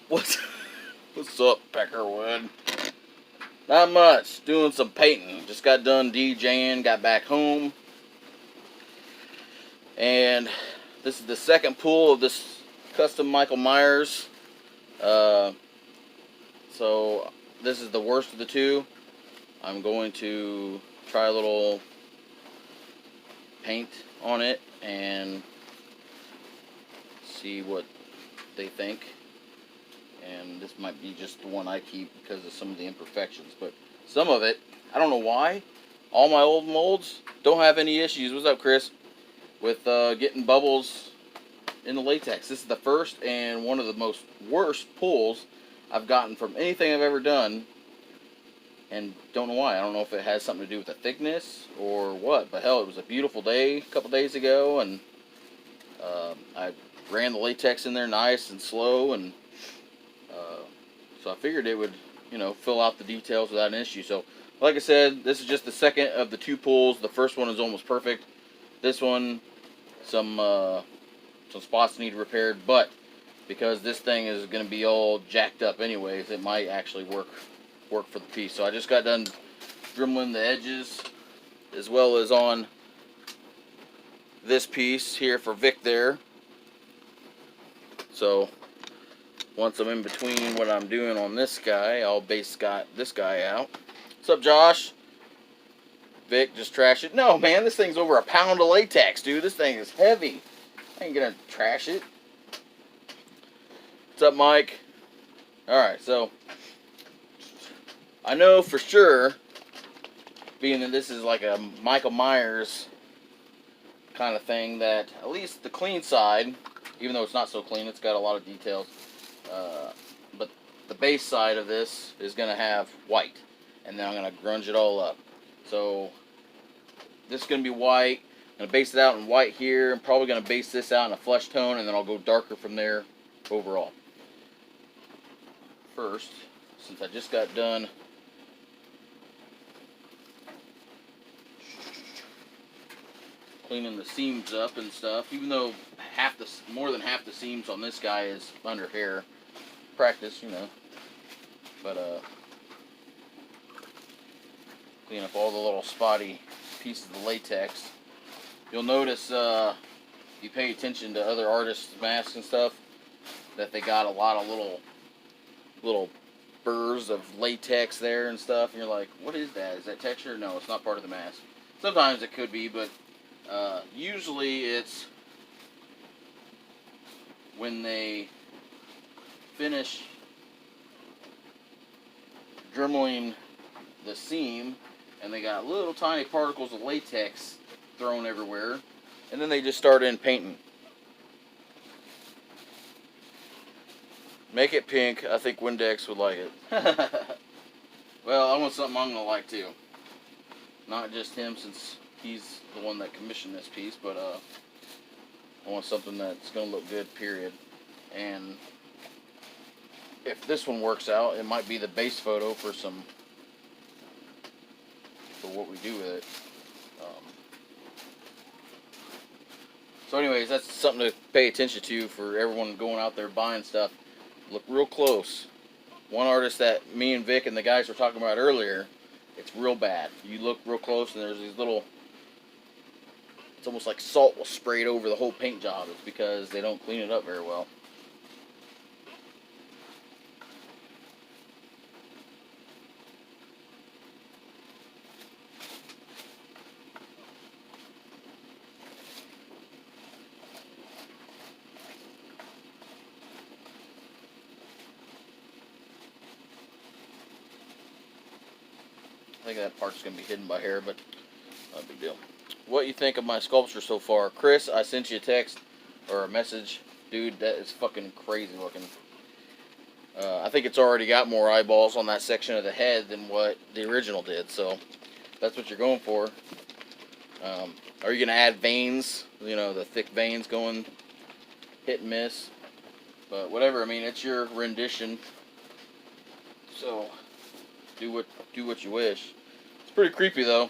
What's what's up, Peckerwood? Not much. Doing some painting. Just got done DJing. Got back home, and this is the second pull of this custom Michael Myers. Uh, so this is the worst of the two. I'm going to try a little paint on it and see what they think. And this might be just the one I keep because of some of the imperfections, but some of it, I don't know why. All my old molds don't have any issues. What's up, Chris? With getting bubbles in the latex. This is the first and one of the most worst pulls I've gotten from anything I've ever done, and don't know why. I don't know if it has something to do with the thickness or what, but hell, it was a beautiful day a couple days ago, and I ran the latex in there nice and slow, and so I figured it would, fill out the details without an issue. So, like I said, this is just the second of the two pulls. The first one is almost perfect. This one, some spots need repaired, but because this thing is going to be all jacked up anyways, it might actually work for the piece. So I just got done dribbling the edges as well as on this piece here for Vic there. So once I'm in between what I'm doing on this guy, I'll base this guy out. What's up, Josh? Vic, just trash it. No, man, this thing's over a pound of latex, dude. This thing is heavy. I ain't gonna trash it. What's up, Mike? Alright, so I know for sure, being that this is like a Michael Myers kind of thing, that at least the clean side, even though it's not so clean, it's got a lot of details, but the base side of this is going to have white, and then I'm going to grunge it all up. So this is going to be white. I'm going to base it out in white here. I'm probably going to base this out in a flesh tone, and then I'll go darker from there overall. First, since I just got done cleaning the seams up and stuff, even though more than half the seams on this guy is under hair. Practice, but clean up all the little spotty pieces of latex. You'll notice, you pay attention to other artists' masks and stuff, that they got a lot of little burrs of latex there and stuff, and you're like, what is that? Is that texture? No, it's not part of the mask. Sometimes it could be, but usually it's when they finish dremeling the seam and they got little tiny particles of latex thrown everywhere, and then they just start in painting. Make it pink. I think Windex would like it. Well, I want something I'm going to like too. Not just him, since he's the one that commissioned this piece, but I want something that's going to look good, period. And if this one works out, it might be the base photo for what we do with it. So anyways, that's something to pay attention to for everyone going out there buying stuff. Look real close. One artist that me and Vic and the guys were talking about earlier, it's real bad. You look real close and there's these little, it's almost like salt was sprayed over the whole paint job. It's because they don't clean it up very well. I think that part's going to be hidden by hair, but not a big deal. What you think of my sculpture so far? Chris, I sent you a text or a message. Dude, that is fucking crazy looking. I think it's already got more eyeballs on that section of the head than what the original did, so that's what you're going for. Are you going to add veins? The thick veins going hit and miss. But whatever, I mean, it's your rendition. So do what you wish. It's pretty creepy though.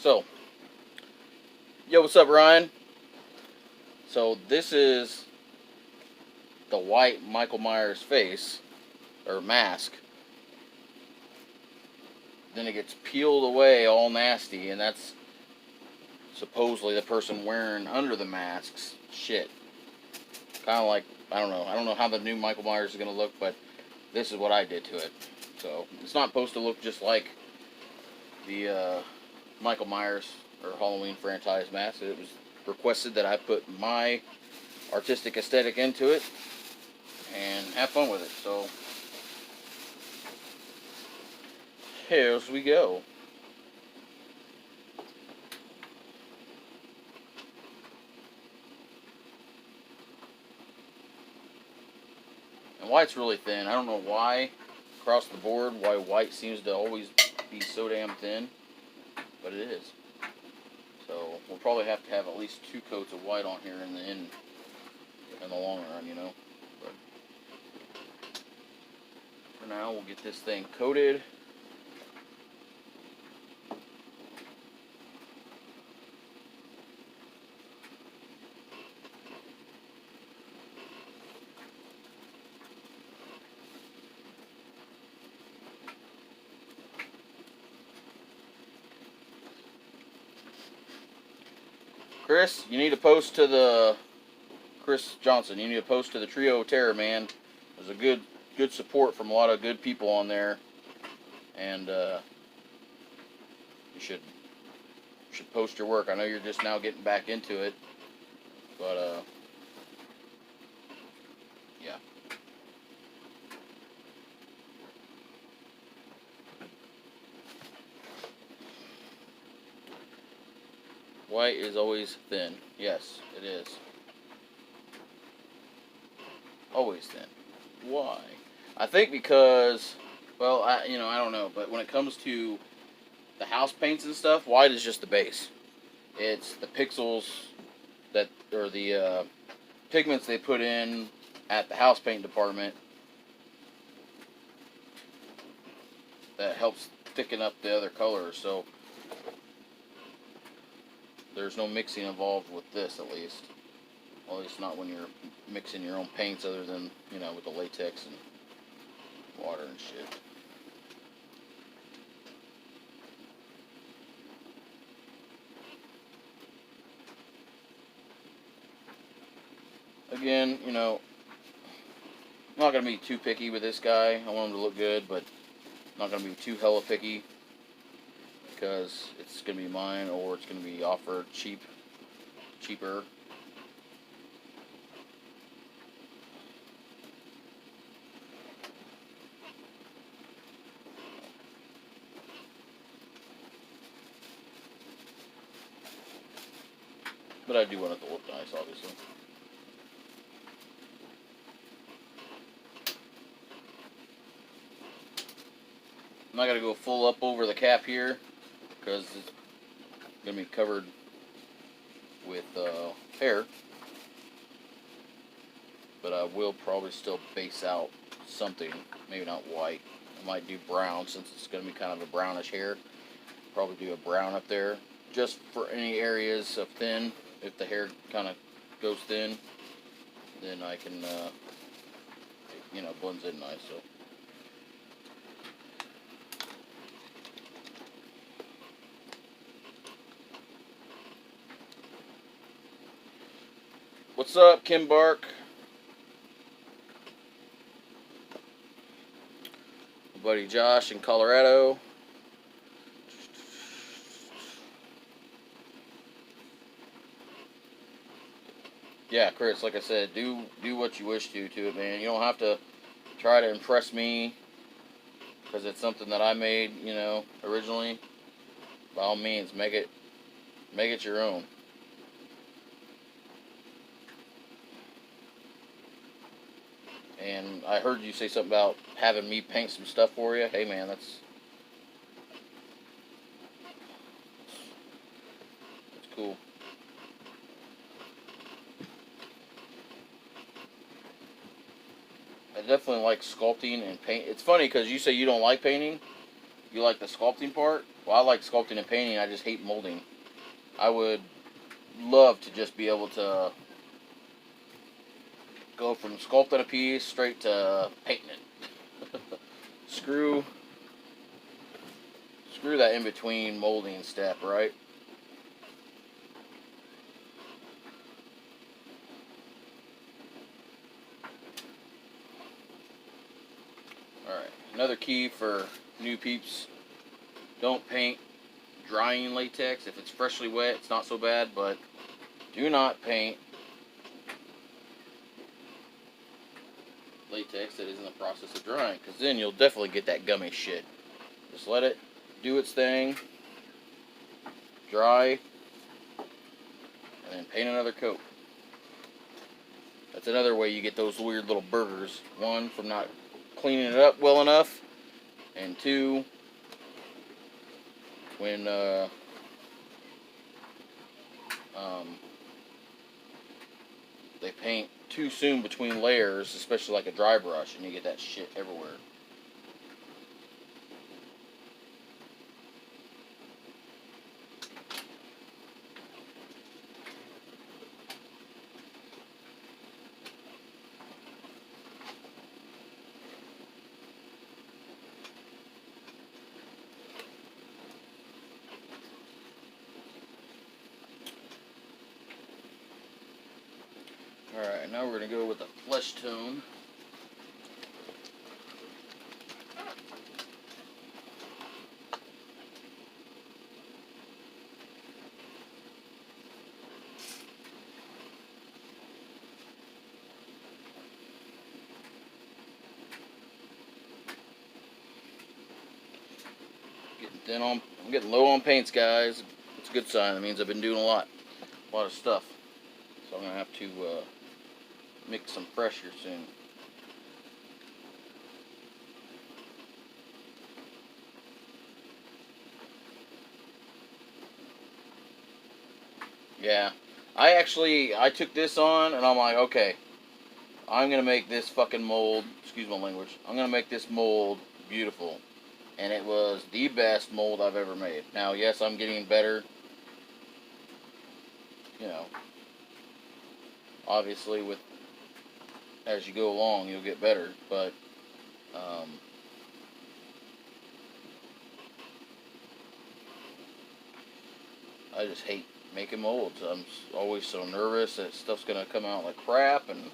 So, yo, what's up, Ryan? So this is the white Michael Myers face, or mask. Then it gets peeled away all nasty, and that's supposedly the person wearing under the masks shit. Kind of like, I don't know how the new Michael Myers is going to look, but this is what I did to it. So it's not supposed to look just like the Michael Myers or Halloween franchise mask. It was requested that I put my artistic aesthetic into it and have fun with it. So here we go. And white's really thin. I don't know why across the board why white seems to always be so damn thin, but it is. So we'll probably have to have at least 2 coats of white on here in the long run, you know. But for now, we'll get this thing coated. Chris, you need to post to the Chris Johnson. You need to post to the Trio of Terror, man. There's a good support from a lot of good people on there, and you should post your work. I know you're just now getting back into it, but yeah. White is always thin. Yes, it is. Always thin. Why? I think because, well, I don't know, but when it comes to the house paints and stuff, white is just the base. It's the pixels that, or the pigments they put in at the house paint department that helps thicken up the other colors. So there's no mixing involved with this, at least. Well, at least not when you're mixing your own paints, other than, with the latex and water and shit. Again, I'm not going to be too picky with this guy. I want him to look good, but I'm not going to be too hella picky, because it's going to be mine, or it's going to be offered cheaper. But I do want it to look nice, obviously. I'm not going to go full up over the cap here, because it's going to be covered with hair. But I will probably still base out something, maybe not white. I might do brown, since it's going to be kind of a brownish hair. Probably do a brown up there, just for any areas of thin. If the hair kind of goes thin, then I can, blends in nice. So. What's up, Kim Bark? My buddy Josh in Colorado. Yeah, Chris, like I said, do what you wish to it, man. You don't have to try to impress me because it's something that I made, originally. By all means, make it your own. And I heard you say something about having me paint some stuff for you. Hey, man, that's cool. I definitely like sculpting and paint. It's funny because you say you don't like painting. You like the sculpting part. Well, I like sculpting and painting. I just hate molding. I would love to just be able to go from sculpting a piece straight to painting it. screw that in between molding step, right? Alright, another key for new peeps: don't paint drying latex. If it's freshly wet, it's not so bad, but do not paint latex that is in the process of drying, because then you'll definitely get that gummy shit. Just let it do its thing, dry, and then paint another coat. That's another way you get those weird little burgers. One, from not cleaning it up well enough, and two, when they paint too soon between layers, especially like a dry brush, and you get that shit everywhere. Alright, now we're going to go with the flesh tone. I'm getting low on paints, guys. It's a good sign. That means I've been doing a lot of stuff. So I'm going to have to mix some pressure soon. Yeah, I took this on and I'm like, okay, I'm going to make this fucking mold, excuse my language, I'm going to make this mold beautiful. And it was the best mold I've ever made. Now, yes, I'm getting better. You know, obviously, as you go along, you'll get better. But I just hate making molds. I'm always so nervous that stuff's gonna come out like crap, and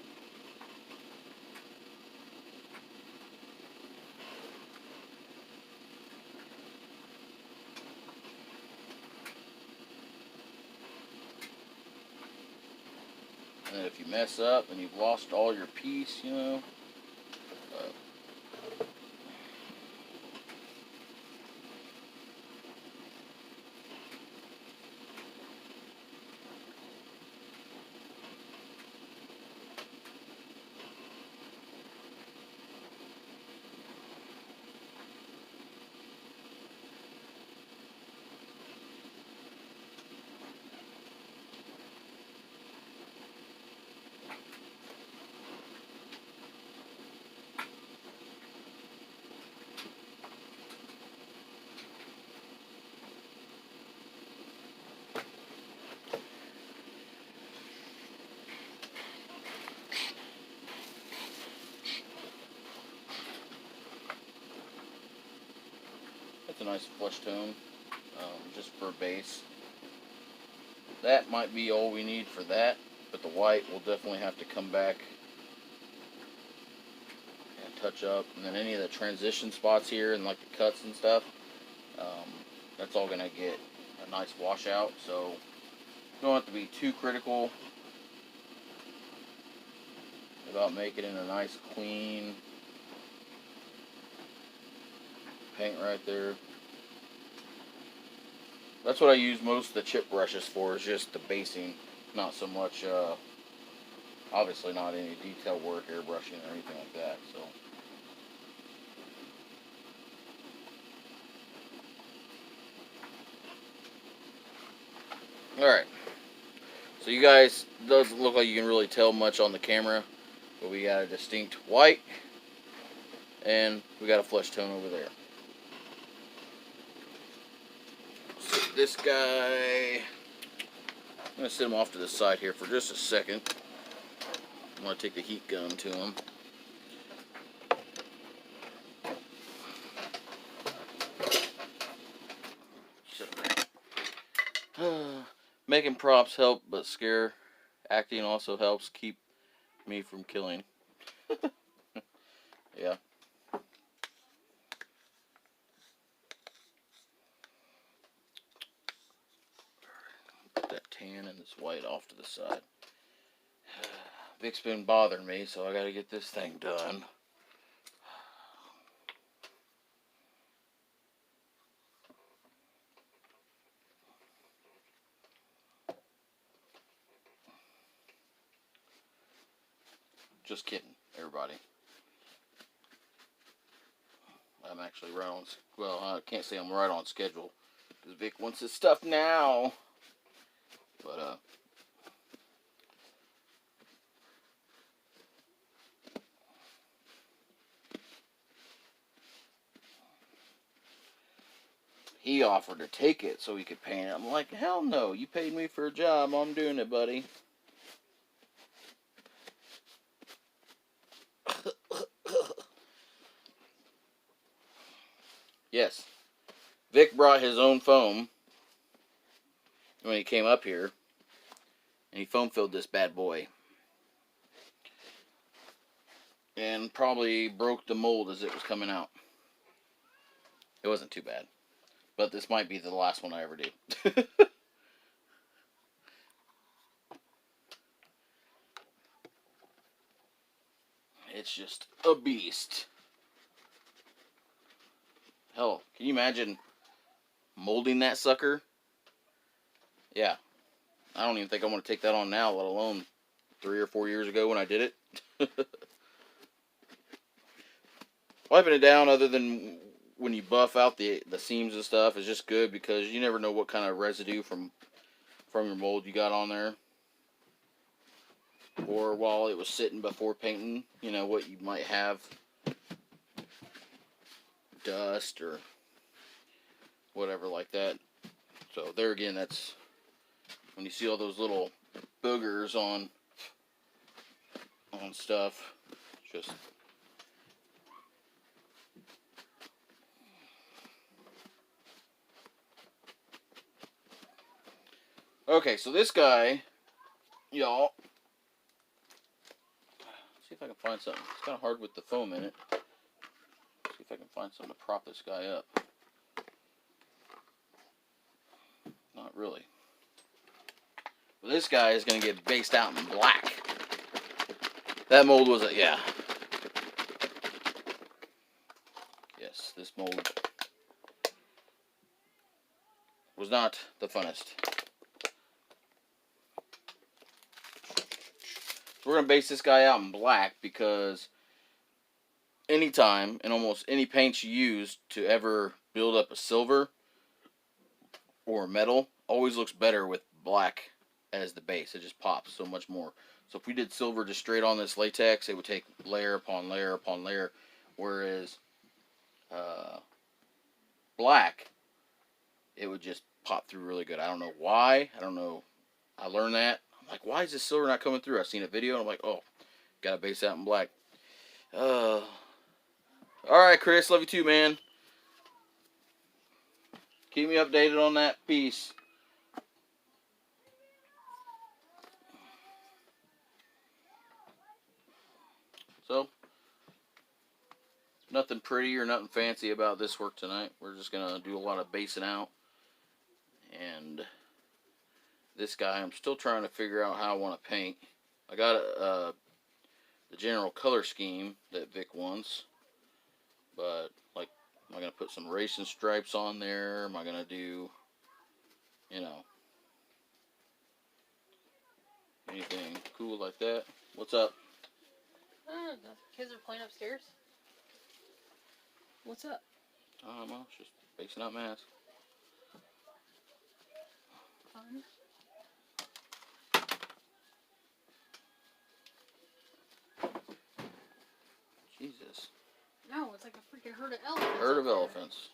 then if you mess up and you've lost all your piece, you know. But that's a nice flesh tone, just for a base. That might be all we need for that, but the white will definitely have to come back and touch up. And then any of the transition spots here and like the cuts and stuff, that's all going to get a nice washout. So you don't have to be too critical about making it a nice clean paint right there. That's what I use most of the chip brushes for, is just the basing, not so much, obviously not any detail work, airbrushing, or anything like that, so. Alright, so you guys, doesn't look like you can really tell much on the camera, but we got a distinct white, and we got a flesh tone over there. this guy, I'm going to set him off to the side here for just a second. I'm going to take the heat gun to him. Making props help, but scare acting also helps keep me from killing. Yeah. Put that tan and this white off to the side. Vic's been bothering me, so I gotta get this thing done. Just kidding, everybody. I'm actually right on, well, I can't say I'm right on schedule, because Vic wants his stuff now. But, he offered to take it so he could paint it. I'm like, hell no, you paid me for a job, I'm doing it, buddy. Yes, Vic brought his own foam when he came up here, and he foam filled this bad boy. And probably broke the mold as it was coming out. It wasn't too bad. But this might be the last one I ever do. It's just a beast. Hell, can you imagine molding that sucker? Yeah. I don't even think I want to take that on now, let alone 3 or 4 years ago when I did it. Wiping it down, other than when you buff out the seams and stuff, is just good because you never know what kind of residue from your mold you got on there. Or while it was sitting before painting, you know, what you might have. Dust or whatever like that. So there again, that's when you see all those little boogers on stuff. Just okay. So this guy, y'all. See if I can find something. It's kind of hard with the foam in it. See if I can find something to prop this guy up. Not really. Well, this guy is going to get based out in black. That mold was a, yeah. Yes, this mold was not the funnest. We're going to base this guy out in black because anytime and almost any paint you use to ever build up a silver or metal always looks better with black as the base. It just pops so much more. So if we did silver just straight on this latex, it would take layer upon layer upon layer, whereas black, it would just pop through really good. I don't know why. I don't know. I learned that. I'm like, why is this silver not coming through? I've seen a video and I'm like, oh, gotta base out in black. All right, Chris, love you too, man. Keep me updated on that piece. So, nothing pretty or nothing fancy about this work tonight. We're just going to do a lot of basing out. And this guy, I'm still trying to figure out how I want to paint. I got the general color scheme that Vic wants. But, like, am I going to put some racing stripes on there? Am I going to do, you know, anything cool like that? What's up? The kids are playing upstairs. What's up? Well, it's just basing out masks. Fun. Jesus. No, it's like a freaking herd of elephants. Herd of elephants.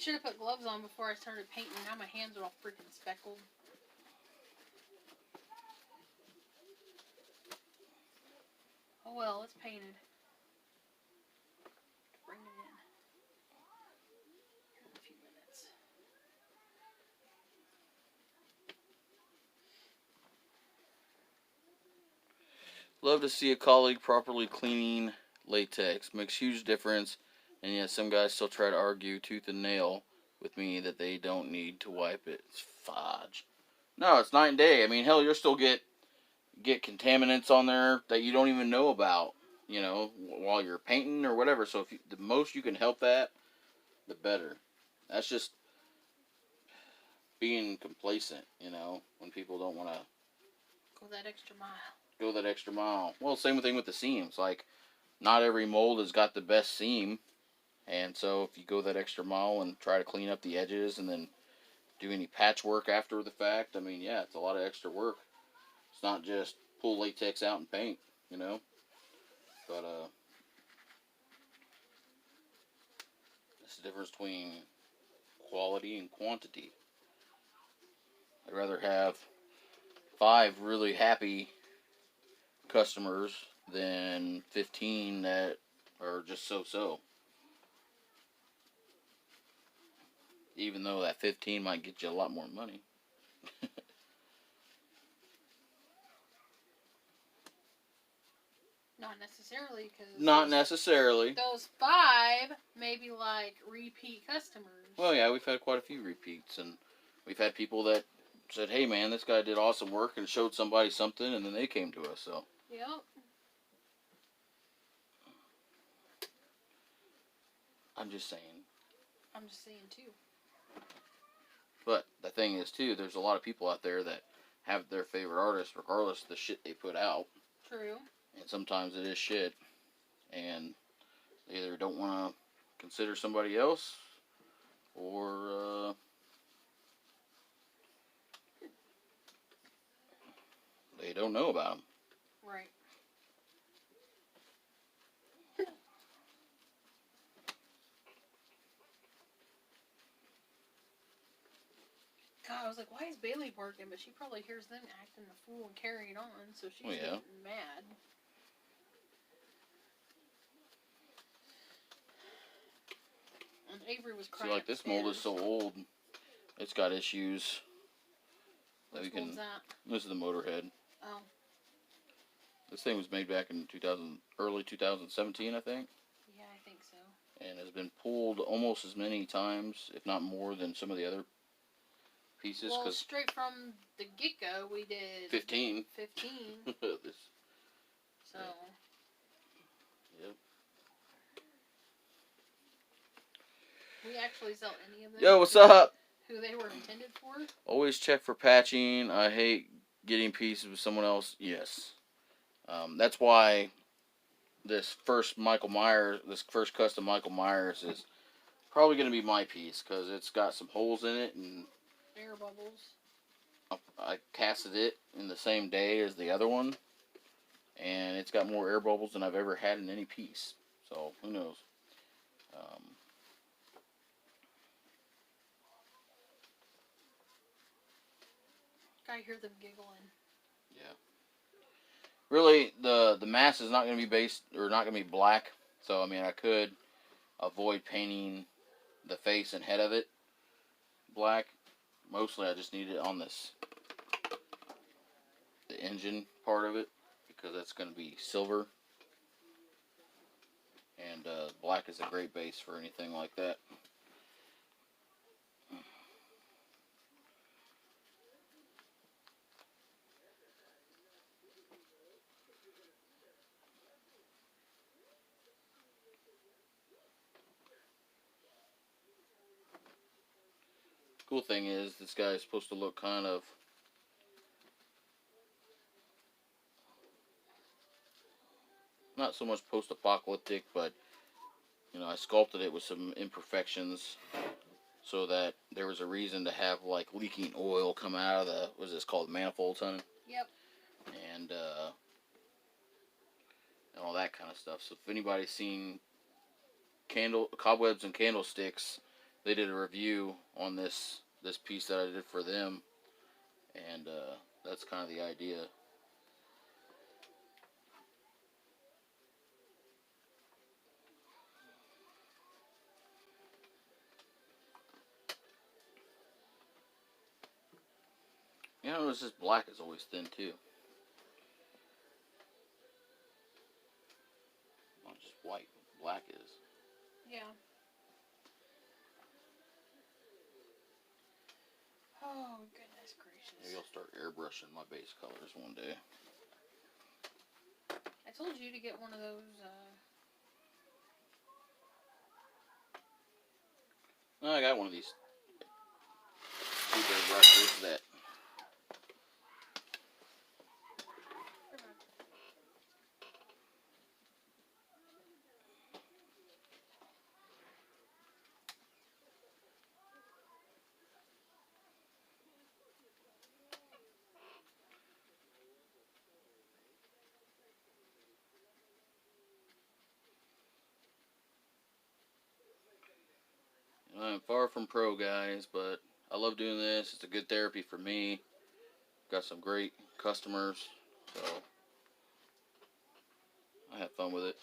should have put gloves on before I started painting. Now my hands are all freaking speckled. Oh well, it's painted. Bring it in. Here in a few minutes. Love to see a colleague properly cleaning latex. Makes huge difference. And yet some guys still try to argue tooth and nail with me that they don't need to wipe it. It's fudge. No, it's night and day. I mean, hell, you'll still get contaminants on there that you don't even know about, you know, while you're painting or whatever. So if the most you can help that, the better. That's just being complacent, you know, when people don't want to Go that extra mile. go that extra mile. Well, same thing with the seams. Like, not every mold has got the best seam. And so if you go that extra mile and try to clean up the edges and then do any patchwork after the fact, I mean, yeah, it's a lot of extra work. It's not just pull latex out and paint, you know. But that's the difference between quality and quantity. I'd rather have 5 really happy customers than 15 that are just so-so. Even though that 15 might get you a lot more money. Not necessarily, because Not necessarily. those 5 may be like repeat customers. Well, yeah, we've had quite a few repeats, and we've had people that said, "Hey, man, this guy did awesome work," and showed somebody something, and then they came to us. So. Yep. I'm just saying. I'm just saying too. But the thing is, too, there's a lot of people out there that have their favorite artists regardless of the shit they put out. True. And sometimes it is shit. And they either don't want to consider somebody else or they don't know about them. Right. God, I was like, why is Bailey barking? But she probably hears them acting the fool and carrying on, so she's getting mad. And Avery was crying. See, like, this mold is so old, it's got issues. Which mold's that? This is the Motorhead. Oh. This thing was made back in early 2017, I think. Yeah, I think so. And has been pulled almost as many times, if not more, than some of the other pieces. Well, straight from the get-go, we did 15. 15. This. So. Yep. We actually sell any of them. Yo, what's up? Who they were intended for. Always check for patching. I hate getting pieces with someone else. Yes. That's why this first custom Michael Myers is probably going to be my piece, because it's got some holes in it, and Air bubbles. I casted it in the same day as the other one, and it's got more air bubbles than I've ever had in any piece. So, who knows? I hear them giggling. Yeah. Really, the mass is not going to be not going to be black. So, I mean, I could avoid painting the face and head of it black. Mostly, I just need it on the engine part of it, because that's going to be silver. And black is a great base for anything like that. Cool thing is, this guy is supposed to look kind of not so much post-apocalyptic, but you know, I sculpted it with some imperfections so that there was a reason to have like leaking oil come out of the, what is this called, manifolds, honey? Yep. And all that kind of stuff. So if anybody's seen cobwebs and candlesticks they did a review on this piece that I did for them, and that's kind of the idea. You know, it's just black is always thin too. Not just white, black is. Yeah. Oh, goodness gracious. Maybe I'll start airbrushing my base colors one day. I told you to get one of those, No, I got one of these cheap airbrushes that I'm far from pro, guys, but I love doing this. It's a good therapy for me. Got some great customers, so I have fun with it.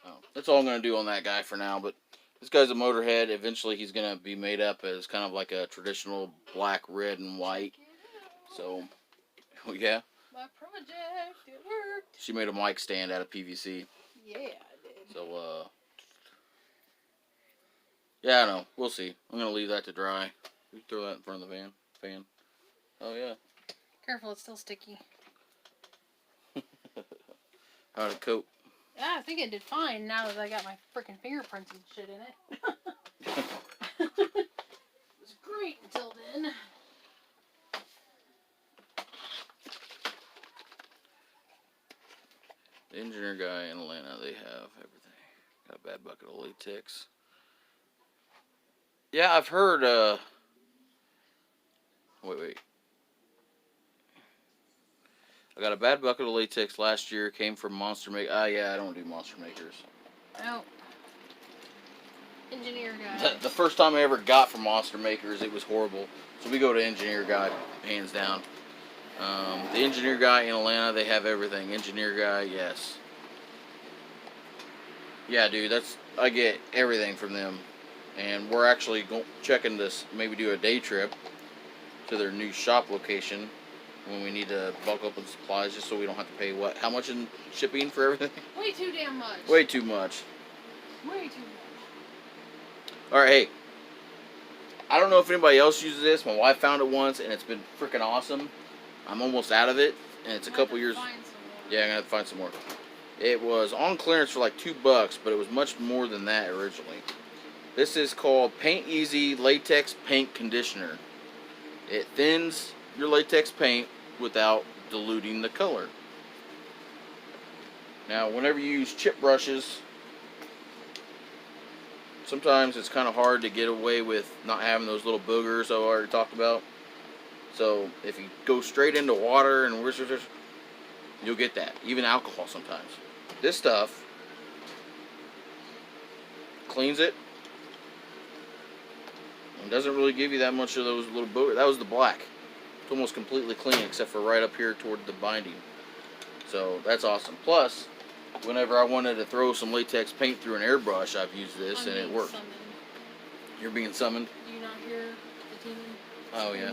Oh, that's all I'm going to do on that guy for now, but this guy's a motorhead. Eventually he's going to be made up as kind of like a traditional black, red, and white. So, yeah. my project, it worked. She made a mic stand out of PVC. Yeah, I did. So, yeah, I know. We'll see. I'm going to leave that to dry. You throw that in front of the fan. Oh, yeah. Careful, it's still sticky. How'd it coat? Yeah, I think it did fine now that I got my freaking fingerprints and shit in it. It was great until then. The engineer guy in Atlanta, they have everything. Got a bad bucket of latex. Yeah, I've heard, wait. I got a bad bucket of latex last year. Came from Monster Maker. Yeah, I don't do Monster Makers. Oh. Engineer guy. The first time I ever got from Monster Makers, it was horrible. So we go to engineer guy, hands down. The engineer guy in Atlanta, they have everything. Engineer guy, yes. Yeah, dude, I get everything from them. And we're actually checking this, maybe do a day trip to their new shop location when we need to bulk up on supplies, just so we don't have to pay how much in shipping for everything? Way too damn much. Way too much. Way too much. Alright, hey. I don't know if anybody else uses this. My wife found it once, and it's been freaking awesome. I'm almost out of it, and it's a couple years. Yeah, I'm gonna have to find some more. It was on clearance for like $2, but it was much more than that originally. This is called Paint Easy Latex Paint Conditioner. It thins your latex paint without diluting the color. Now, whenever you use chip brushes, sometimes it's kind of hard to get away with not having those little boogers I already talked about. So if you go straight into water and you'll get that. Even alcohol sometimes. This stuff cleans it and doesn't really give you that much of those little boogers. That was the black. It's almost completely clean except for right up here toward the binding. So that's awesome. Plus, whenever I wanted to throw some latex paint through an airbrush, I've used this and it works. Summoned. You're being summoned? Do you not hear the demon? Oh, yeah.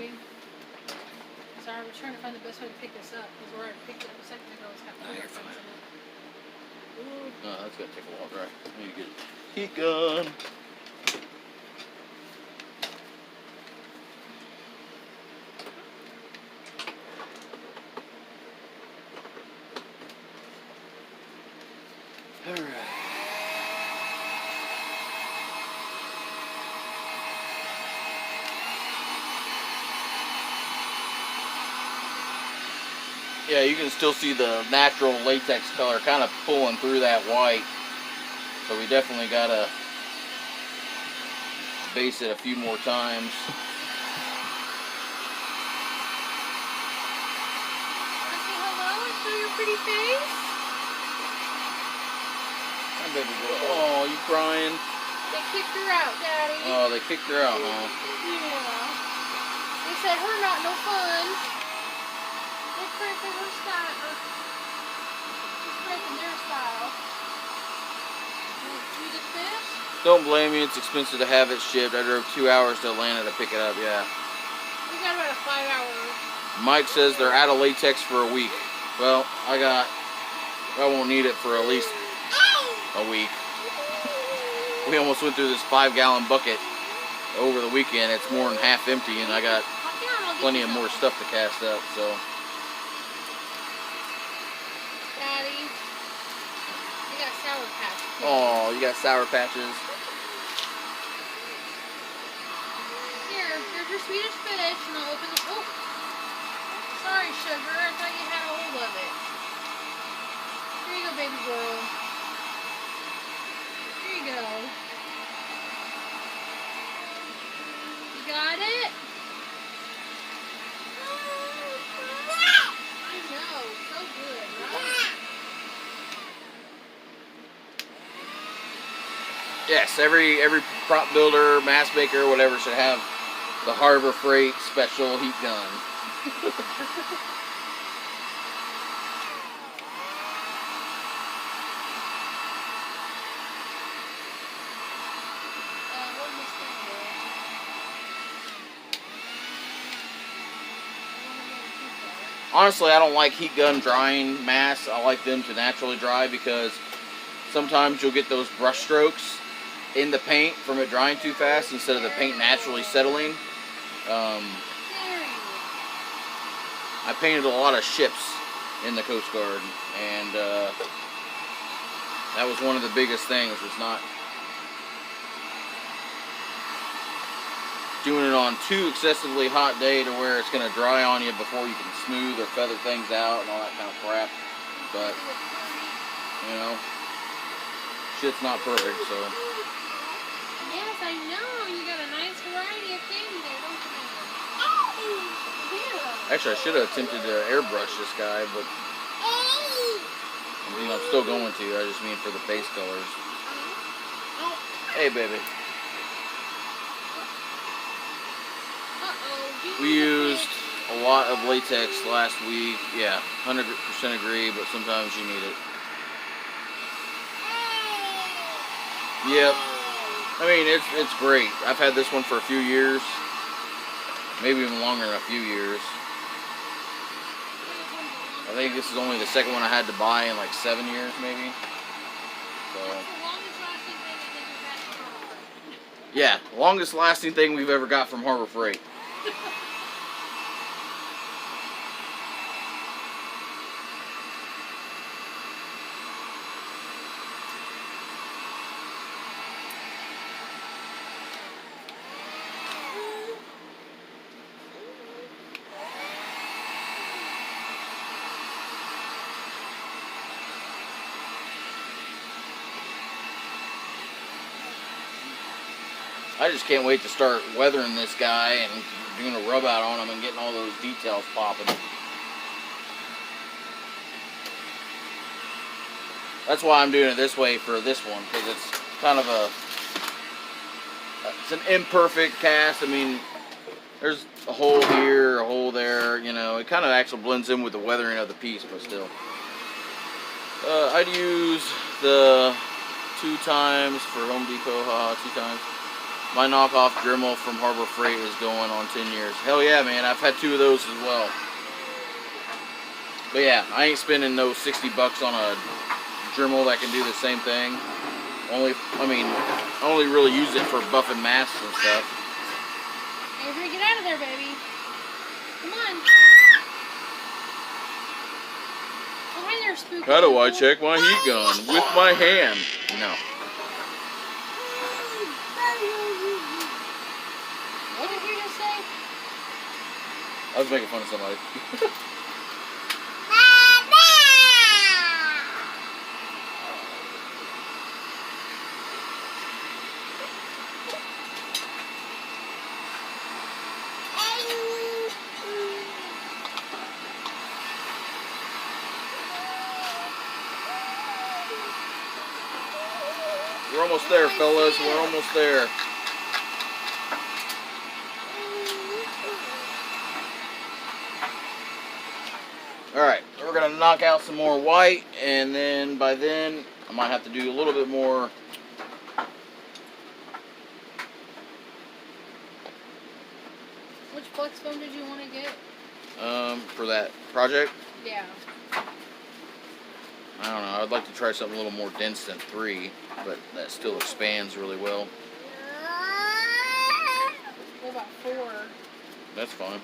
Sorry, I was trying to find the best way to pick this up, because where I picked it up a second ago, it's got fingerprints in it. Oh, that's gonna take a while, right? I need to get a heat gun. Alright. Yeah, you can still see the natural latex color kind of pulling through that white. So we definitely gotta base it a few more times. Want to say hello and show your pretty face? baby girl. Oh, you crying? They kicked her out, Daddy. Oh, they kicked her out, huh? Yeah. They said her not no fun. They're cramping her style. She's cramping their style. You the fish? Don't blame me. It's expensive to have it shipped. I drove 2 hours to Atlanta to pick it up. Yeah. We got about a 5-hour. Mike says they're out of latex for a week. Well, I won't need it for at least a week. We almost went through this 5-gallon bucket over the weekend. It's more than half empty, and I got plenty of more stuff to cast up. So. Daddy, you got Sour Patch. Oh, you got Sour Patches. Here's your Swedish fish, and I'll open the. Oh, sorry, sugar. I thought you had a hold of it. Here you go, baby girl. Here you go. You got it? I know, so good, right? Yes, every prop builder, mass maker, whatever should have the Harbor Freight special heat gun. What am I saying, Honestly, I don't like heat gun drying mass. I like them to naturally dry because sometimes you'll get those brush strokes in the paint from it drying too fast instead of the paint naturally settling. I painted a lot of ships in the Coast Guard, and that was one of the biggest things, was not doing it on too excessively hot day to where it's going to dry on you before you can smooth or feather things out and all that kind of crap. But, you know, shit's not perfect, so. Yes, I know. You got a nice variety of candy there, don't you? Yeah. Actually, I should have attempted to airbrush this guy, but I mean, I'm still going to. I just mean for the base colors. Hey, baby. We used a lot of latex last week. Yeah, 100% agree, but sometimes you need it. Yep. I mean, it's great. I've had this one for a few years. Maybe even longer than a few years. I think this is only the second one I had to buy in like 7 years, maybe. So. Yeah, longest lasting thing we've ever got from Harbor Freight. I just can't wait to start weathering this guy and doing a rub out on him and getting all those details popping. That's why I'm doing it this way for this one, because it's kind of it's an imperfect cast. I mean, there's a hole here, a hole there, you know. It kind of actually blends in with the weathering of the piece, but still. I'd use the 2 times for Home Depot, 2 times. My knockoff Dremel from Harbor Freight is going on 10 years. Hell yeah, man. I've had 2 of those as well. But yeah, I ain't spending no $60 on a Dremel that can do the same thing. I only really use it for buffing masks and stuff. Avery, get out of there, baby. Come on. Oh, hi there, Spooky. How do I check my heat gun? With my hand. No. What did you just say? I was making fun of somebody. We're almost there, fellas. We're almost there. Alright, we're going to knock out some more white, and then by then, I might have to do a little bit more. Which flex foam did you want to get? For that project? Yeah. I don't know. I'd like to try something a little more dense than 3, but that still expands really well. What about 4? That's fine.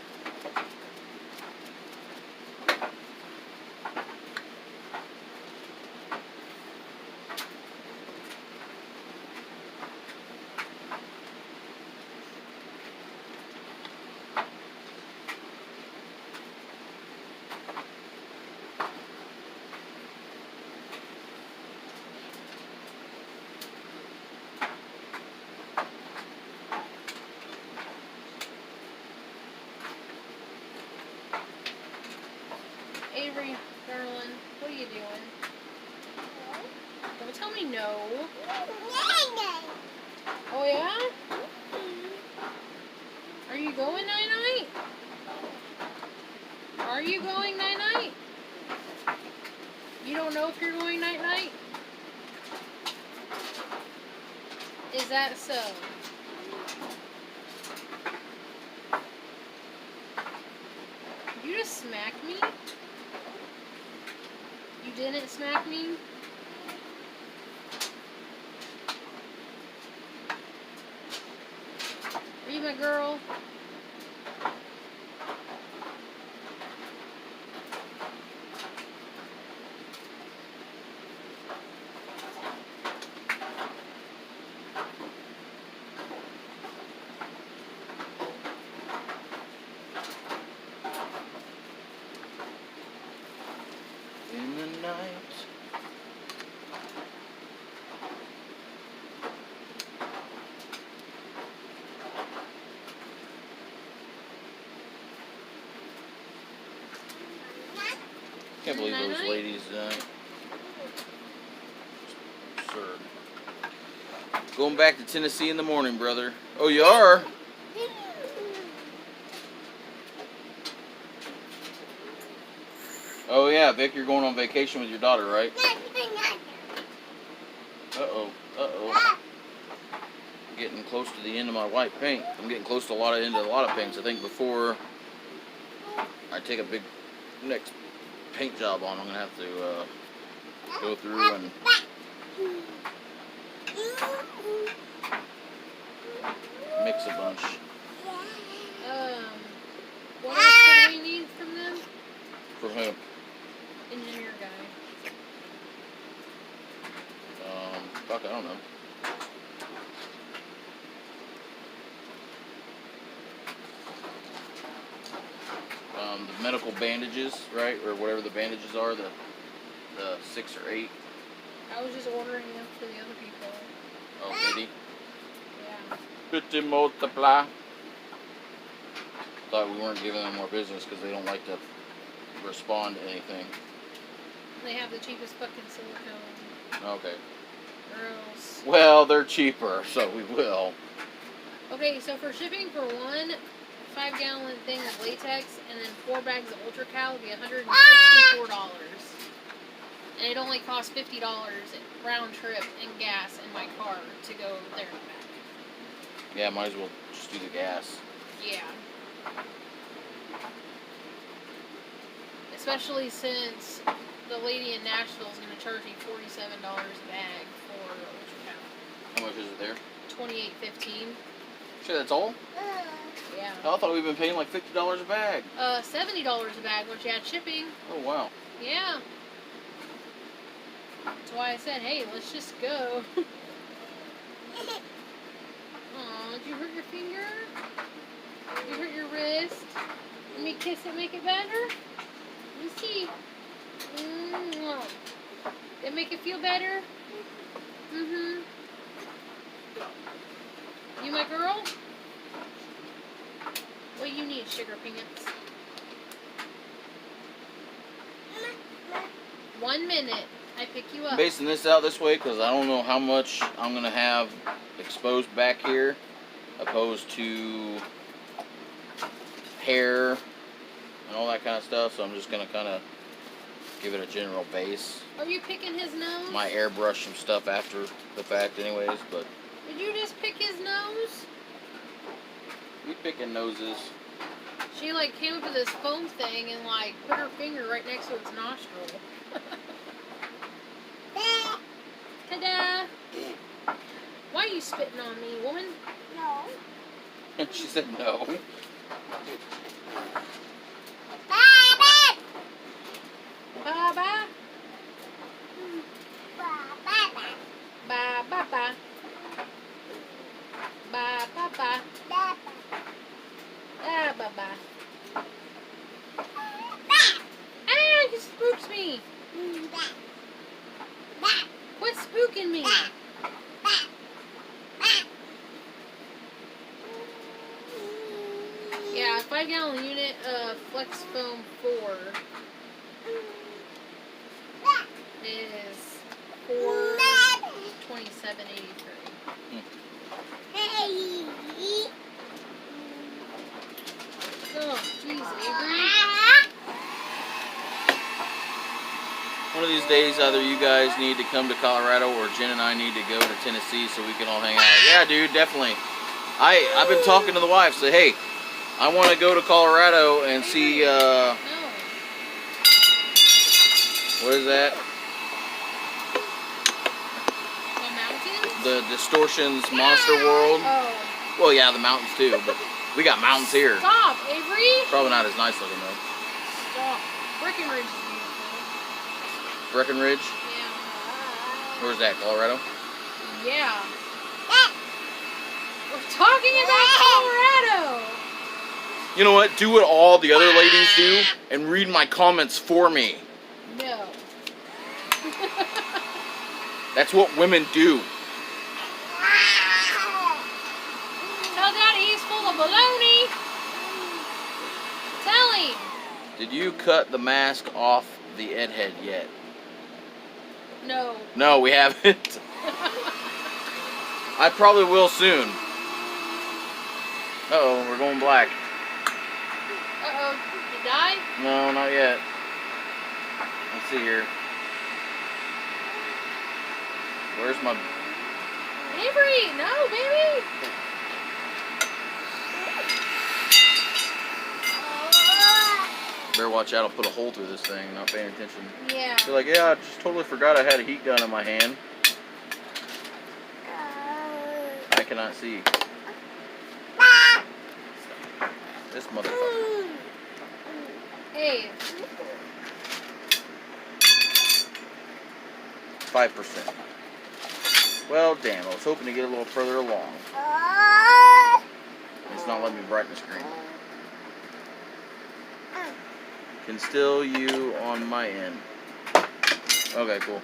Avery, darling, what are you doing? Don't tell me no. Oh yeah? Are you going night-night? Are you going night-night? You don't know if you're going night-night? Is that so? You just smacked me? You didn't smack me? Are you my girl? In the night. Can't believe those Night-night. ladies. Absurd. Going back to Tennessee in the morning, brother. Oh, you are? Oh yeah, Vic, you're going on vacation with your daughter, right? Uh-oh. Uh-oh. I'm getting close to the end of my white paint. I'm getting close to end of a lot of paints. I think before I take a big next paint job on, I'm going to have to go through and mix a bunch. What else do we need from them? For who? Engineer guy. Fuck, I don't know. The medical bandages, right? Or whatever the bandages are, the 6 or 8. I was just ordering them for the other people. Oh, maybe. Yeah. Petit multiply. Thought we weren't giving them more business because they don't like to respond to anything. They have the cheapest fucking silicone. Okay. Or else. Well, they're cheaper, so we will. Okay, so for shipping for one 5-gallon thing of latex and then 4 bags of Ultra Cal would be $164. And it only costs $50 round trip and gas in my car to go there and back. Yeah, might as well just do the gas. Yeah. Especially since the lady in Nashville is going to charge me $47 a bag for Ultra Cal. How much is it there? $28.15. Shit, that's all? Yeah. I thought we'd been paying like $50 a bag. $70 a bag once you add shipping. Oh, wow. Yeah. That's why I said, hey, let's just go. Aw, did you hurt your finger? Did you hurt your wrist? Let me kiss it, make it better? Let me see. Did it make it feel better? Mm-hmm. You my girl? What do you need, sugar peanuts? 1 minute. I pick you up. I'm basing this out this way because I don't know how much I'm going to have exposed back here opposed to hair and all that kind of stuff. So I'm just going to kind of give it a general base. Are you picking his nose? Might airbrush some stuff after the fact anyways, but... Did you just pick his nose? We picking noses. She like came up with this foam thing and like put her finger right next to its nostril. Ta-da! Why are you spitting on me, woman? No. She said no. Bye-bye. Bye-bye. Bye-bye. Bye-bye. Bye-bye. Ah, you spooks me. Quit spooking me. Yeah, 5-gallon unit of Flex Foam 4 is $427.83. Oh, jeez, Avery. One of these days, either you guys need to come to Colorado or Jen and I need to go to Tennessee so we can all hang out. Yeah, dude, definitely. I've been talking to the wife. Say, hey, I want to go to Colorado and see, No. what is that? The mountains? The Distortions Monster World. Oh. Well, yeah, the mountains too, but we got mountains here. Stop, Avery. Probably not as nice looking though. Stop. Breckenridge is beautiful. Breckenridge? Yeah. Where's that, Colorado? Yeah. We're talking about Colorado. You know what? Do what all the other ladies do and read my comments for me. No. That's what women do. Tell Daddy he's full of baloney. Tell him. Did you cut the mask off the Ed head yet? No. No, we haven't. I probably will soon. Uh-oh, we're going black. Uh-oh. You die? No, not yet. Let's see here. Where's my... Avery, no, baby. Better watch out, I'll put a hole through this thing, not paying attention. Yeah. You're like, yeah, I just totally forgot I had a heat gun in my hand. I cannot see. This motherfucker. Hey. 5%. Well, damn, I was hoping to get a little further along. It's not letting me brighten the screen. Can still you on my end. Okay, cool.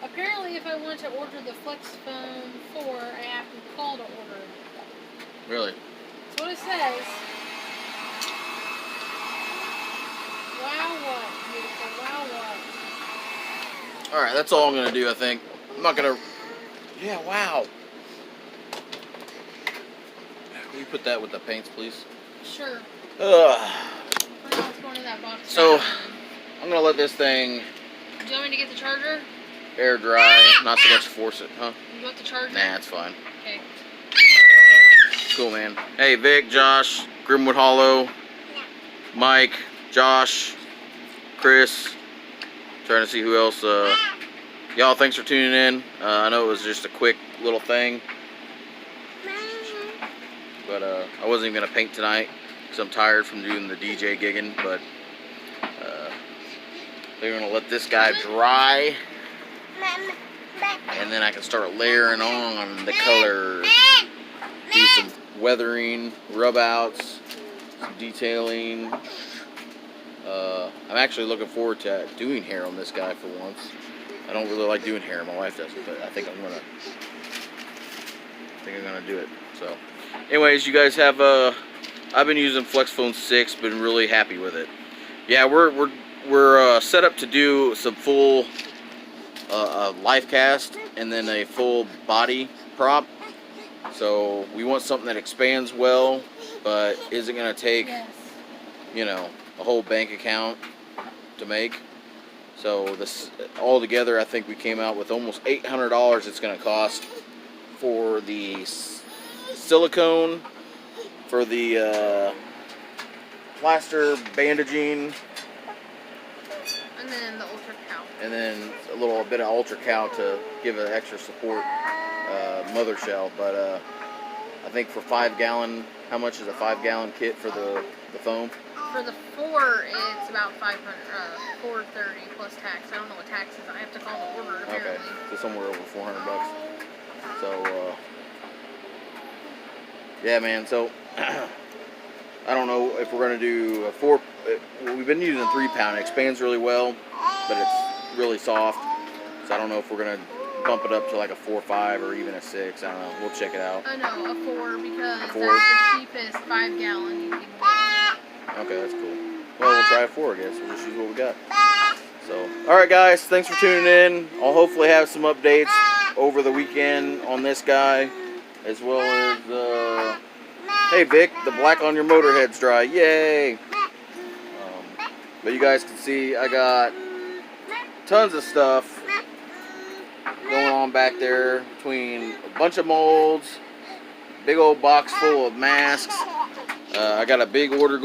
Apparently, if I want to order the Flex Foam 4, I have to call to order. Really? That's what it says. Wow, what? Beautiful. Wow, what? Alright, that's all I'm going to do, I think. I'm not going to... Yeah, wow. Can you put that with the paints, please? Sure. Ugh. I know it's going in that box. So, I'm going to let this thing Do you want me to get the charger? air dry, not so much force it, huh? You want the charger? Nah, it's fine. Okay. Cool, man. Hey, Vic, Josh, Grimwood Hollow, Mike, Josh, Chris. Trying to see who else. Y'all, thanks for tuning in. I know it was just a quick little thing. But I wasn't even going to paint tonight because I'm tired from doing the DJ gigging. But they're going to let this guy dry. And then I can start layering on the colors. Do some weathering, rub outs, some detailing. I'm actually looking forward to doing hair on this guy for once. I don't really like doing hair. My wife doesn't, but I think I'm gonna do it. So, anyways, you guys have I've been using Flex Phone 6. Been really happy with it. Yeah, we're set up to do some full life cast and then a full body prop. So we want something that expands well, but isn't gonna take you know a whole bank account to make. So this all together, I think we came out with almost $800. It's gonna cost for the silicone, for the plaster bandaging, and then the ultra cow. and then a little bit of ultra cow to give an extra support mother shell. But I think for 5 gallon, how much is a 5 gallon kit for the foam? For the 4, it's about $430 plus tax. I don't know what tax is. I have to call the order apparently. Okay, so somewhere over $400. So yeah, man. So I don't know if we're gonna do a 4. We've been using a 3-pound. It expands really well, but it's really soft. So I don't know if we're gonna bump it up to like a 4 or 5 or even a 6. I don't know. We'll check it out. I know, a 4 because A 4? that's the cheapest 5 gallon you can get. Okay, that's cool. Well, we'll try a 4, I guess. We'll just use what we got. So, alright guys, thanks for tuning in. I'll hopefully have some updates over the weekend on this guy, as well as, hey Vic, the black on your motor head's dry. Yay! But you guys can see I got tons of stuff going on back there between a bunch of molds, big old box full of masks. I got a big order going